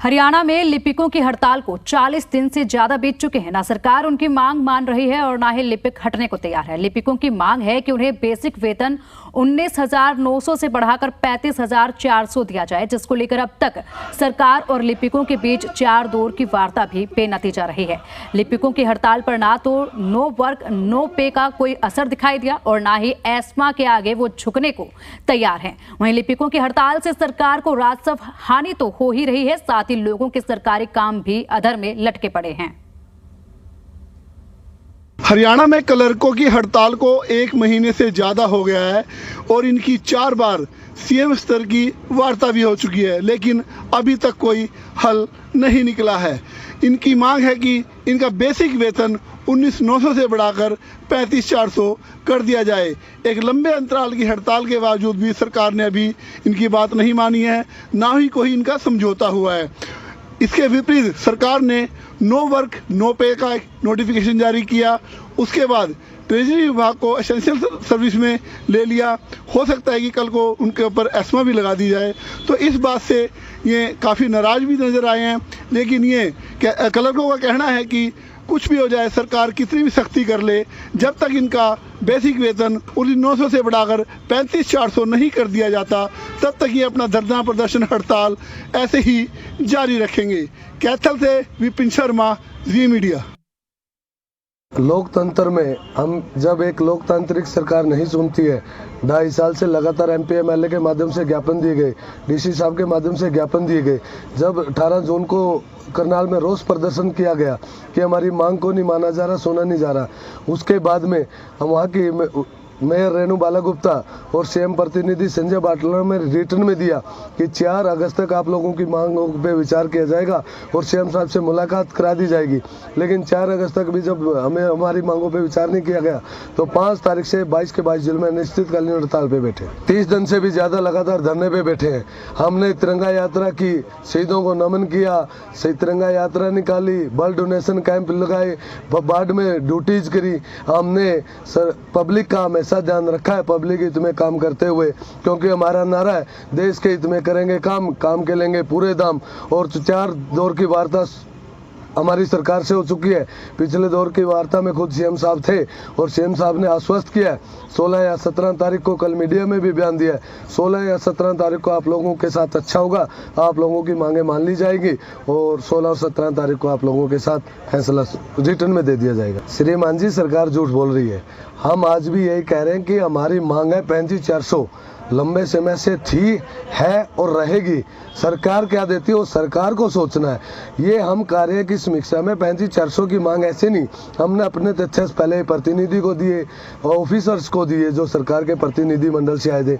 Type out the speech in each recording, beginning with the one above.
हरियाणा में लिपिकों की हड़ताल को 40 दिन से ज्यादा बीत चुके हैं। ना सरकार उनकी मांग मान रही है और ना ही लिपिक हटने को तैयार है। लिपिकों की मांग है कि उन्हें बेसिक वेतन 19,900 से बढ़ाकर 35,400 दिया जाए, जिसको लेकर अब तक सरकार और लिपिकों के बीच 4 दौर की वार्ता भी बेनतीजा रही है। लिपिकों की हड़ताल पर ना तो नो वर्क नो पे का कोई असर दिखाई दिया और ना ही एस्मा के आगे वो झुकने को तैयार हैं। वहीं लिपिकों की हड़ताल से सरकार को राजस्व हानि तो हो ही रही है, साथ ही लोगों के सरकारी काम भी अधर में लटके पड़े हैं। हरियाणा में क्लर्कों की हड़ताल को 1 महीने से ज़्यादा हो गया है और इनकी 4 बार सीएम स्तर की वार्ता भी हो चुकी है, लेकिन अभी तक कोई हल नहीं निकला है। इनकी मांग है कि इनका बेसिक वेतन 19,900 से बढ़ाकर 35,400 कर दिया जाए। एक लंबे अंतराल की हड़ताल के बावजूद भी सरकार ने अभी इनकी बात नहीं मानी है, ना ही कोई इनका समझौता हुआ है। इसके विपरीत सरकार ने नो वर्क नो पे का एक नोटिफिकेशन जारी किया। उसके बाद ट्रेजरी विभाग को एसेंशियल सर्विस में ले लिया। हो सकता है कि कल को उनके ऊपर एस्मा भी लगा दी जाए। तो इस बात से ये काफ़ी नाराज़ भी नज़र आए हैं। लेकिन ये क्लर्कों का कहना है कि कुछ भी हो जाए, सरकार कितनी भी सख्ती कर ले, जब तक इनका बेसिक वेतन 19,900 से बढ़ाकर 35,400 नहीं कर दिया जाता, तब तक ये अपना धरना प्रदर्शन हड़ताल ऐसे ही जारी रखेंगे। कैथल से विपिन शर्मा, जी मीडिया। लोकतंत्र में हम जब एक लोकतांत्रिक सरकार नहीं सुनती है, 2.5 साल से लगातार MP MLA के माध्यम से ज्ञापन दिए गए, DC साहब के माध्यम से ज्ञापन दिए गए। जब 18 जून को करनाल में रोष प्रदर्शन किया गया कि हमारी मांग को नहीं माना जा रहा, सुना नहीं जा रहा, उसके बाद में हम वहाँ की मेयर रेणु बाला गुप्ता और CM प्रतिनिधि संजय बाटला में रिटर्न में दिया कि 4 अगस्त तक आप लोगों की मांगों पे विचार किया जाएगा और CM साहब से मुलाकात करा दी जाएगी। लेकिन 4 अगस्त तक भी जब हमें हमारी मांगों पे विचार नहीं किया गया, तो 5 तारीख से 22 के 22 जिले में अनिश्चितकालीन हड़ताल पे बैठे। 30 दिन से भी ज़्यादा लगातार धरने पे बैठे हैं। हमने तिरंगा यात्रा की, शहीदों को नमन किया, तिरंगा यात्रा निकाली, ब्लड डोनेशन कैंप लगाए, बाढ़ में ड्यूटीज करी। हमने पब्लिक का हमेशा ध्यान रखा है, पब्लिक हित में काम करते हुए, क्योंकि हमारा नारा है देश के हित में करेंगे काम के लेंगे पूरे दाम। और 4 दौर की वार्ता हमारी सरकार से हो चुकी है। पिछले दौर की वार्ता में खुद CM साहब थे और CM साहब ने आश्वस्त किया है। 16 या 17 तारीख को कल मीडिया में भी बयान दिया है, 16 या 17 तारीख को आप लोगों के साथ अच्छा होगा, आप लोगों की मांगे मान ली जाएगी और 16 और 17 तारीख को आप लोगों के साथ फैसला रिटर्न में दे दिया जाएगा। श्रीमान जी, सरकार झूठ बोल रही है। हम आज भी यही कह रहे हैं कि हमारी मांग है 35,400, लंबे समय से थी, है और रहेगी। सरकार क्या देती है वो सरकार को सोचना है। ये हम कार्य की समीक्षा में 35,400 की मांग ऐसे नहीं, हमने अपने तथ्य पहले प्रतिनिधि को दिए, ऑफिसर्स को दिए जो सरकार के प्रतिनिधि मंडल से आए थे।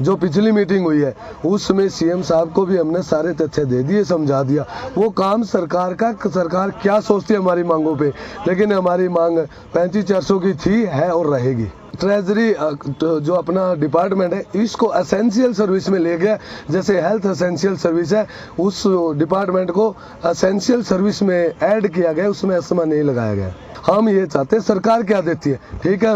जो पिछली मीटिंग हुई है उसमें CM साहब को भी हमने सारे तथ्य दे दिए, समझा दिया। वो काम सरकार का, सरकार क्या सोचती है हमारी मांगों पे। लेकिन हमारी मांग 35,400 की थी, है और रहेगी। ट्रेजरी जो अपना डिपार्टमेंट है, इसको एसेंशियल सर्विस में ले गया। जैसे हेल्थ एसेंशियल सर्विस है, उस डिपार्टमेंट को एसेंशियल सर्विस में ऐड किया गया, उसमें एस्मा नहीं लगाया गया। हम ये चाहते हैं, सरकार क्या देती है, ठीक है,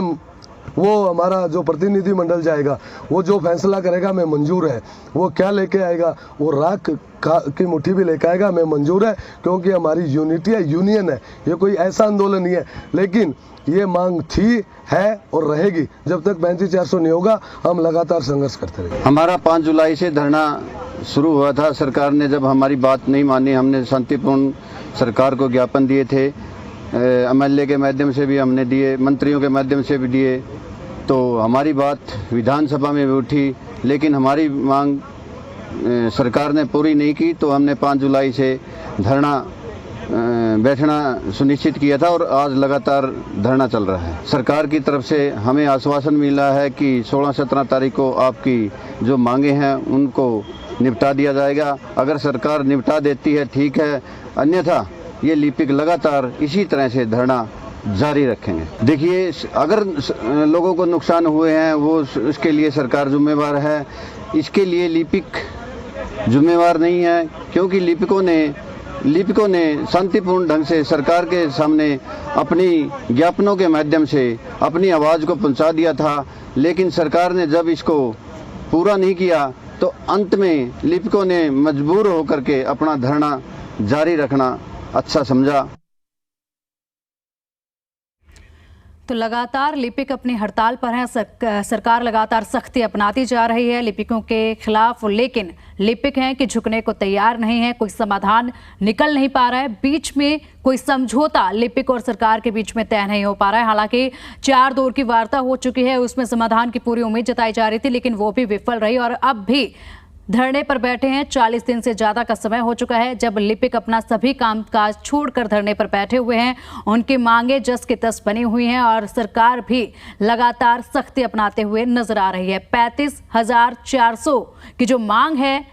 वो हमारा जो प्रतिनिधि मंडल जाएगा, वो जो फैसला करेगा हमें मंजूर है। वो क्या लेके आएगा, वो राख की मुट्ठी भी लेके आएगा, हमें मंजूर है, क्योंकि हमारी यूनिटी है, यूनियन है। ये कोई ऐसा आंदोलन नहीं है। लेकिन ये मांग थी, है और रहेगी। जब तक 35,400 नहीं होगा, हम लगातार संघर्ष करते रहेंगे। हमारा 5 जुलाई से धरना शुरू हुआ था। सरकार ने जब हमारी बात नहीं मानी, हमने शांतिपूर्ण सरकार को ज्ञापन दिए थे, MLA के माध्यम से भी हमने दिए, मंत्रियों के माध्यम से भी दिए। तो हमारी बात विधानसभा में भी उठी, लेकिन हमारी मांग सरकार ने पूरी नहीं की। तो हमने 5 जुलाई से धरना बैठना सुनिश्चित किया था और आज लगातार धरना चल रहा है। सरकार की तरफ से हमें आश्वासन मिला है कि 16-17 तारीख को आपकी जो मांगे हैं उनको निपटा दिया जाएगा। अगर सरकार निपटा देती है ठीक है, अन्यथा ये लिपिक लगातार इसी तरह से धरना जारी रखेंगे। देखिए, अगर लोगों को नुकसान हुए हैं वो उसके लिए सरकार जिम्मेवार है, इसके लिए लिपिक जिम्मेवार नहीं है, क्योंकि लिपिकों ने शांतिपूर्ण ढंग से सरकार के सामने अपनी ज्ञापनों के माध्यम से अपनी आवाज़ को पहुंचा दिया था। लेकिन सरकार ने जब इसको पूरा नहीं किया तो अंत में लिपिकों ने मजबूर होकर के अपना धरना जारी रखना अच्छा समझा। तो लगातार लिपिक अपनी हड़ताल पर हैं। सरकार लगातार सख्ती अपनाती जा रही है लिपिकों के खिलाफ, लेकिन लिपिक हैं कि झुकने को तैयार नहीं है। कोई समाधान निकल नहीं पा रहा है, बीच में कोई समझौता लिपिक और सरकार के बीच में तय नहीं हो पा रहा है। हालांकि 4 दौर की वार्ता हो चुकी है, उसमें समाधान की पूरी उम्मीद जताई जा रही थी, लेकिन वो भी विफल रही और अब भी धरने पर बैठे हैं। 40 दिन से ज्यादा का समय हो चुका है जब लिपिक अपना सभी कामकाज छोड़कर धरने पर बैठे हुए हैं। उनकी मांगे जस की तस बनी हुई हैं और सरकार भी लगातार सख्ती अपनाते हुए नजर आ रही है। 35,400 की जो मांग है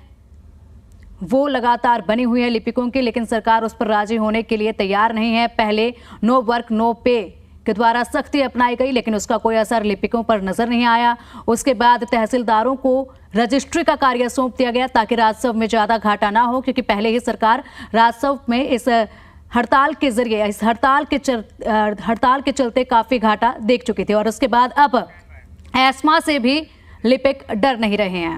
वो लगातार बनी हुई है लिपिकों की, लेकिन सरकार उस पर राजी होने के लिए तैयार नहीं है। पहले नो वर्क नो पे के द्वारा सख्ती अपनाई गई, लेकिन उसका कोई असर लिपिकों पर नजर नहीं आया। उसके बाद तहसीलदारों को रजिस्ट्री का कार्य सौंप दिया गया ताकि राजस्व में ज्यादा घाटा ना हो, क्योंकि पहले ही सरकार राजस्व में इस हड़ताल के जरिए हड़ताल के चलते काफी घाटा देख चुकी थी और उसके बाद अब एस्मा से भी लिपिक डर नहीं रहे हैं।